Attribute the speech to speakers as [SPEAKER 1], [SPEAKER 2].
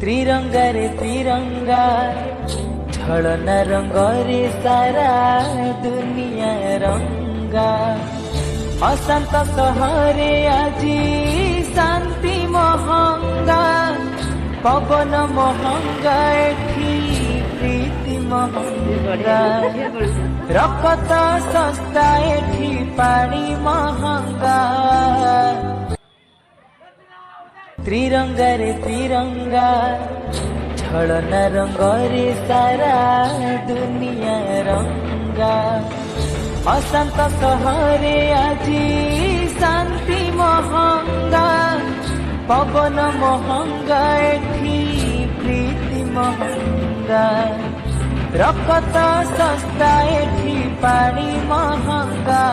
[SPEAKER 1] त्रिरंगा रे त्रिरंगा ढलना रंग रे सारा दुनिया रंगा अशांत सहरे आजी शांति महंगा पवन महंगा एठी प्रीति महंगा रक्त सस्ता एठी पानी महंगा त्रिरंगा रे त्रिरंगा ढलना रंग रे सारा दुनिया रंगा अशांत सहरे आजी शांति महंगा पवन महंगा एठी प्रीति महंगा रक्त सस्ता एठी पानी महंगा।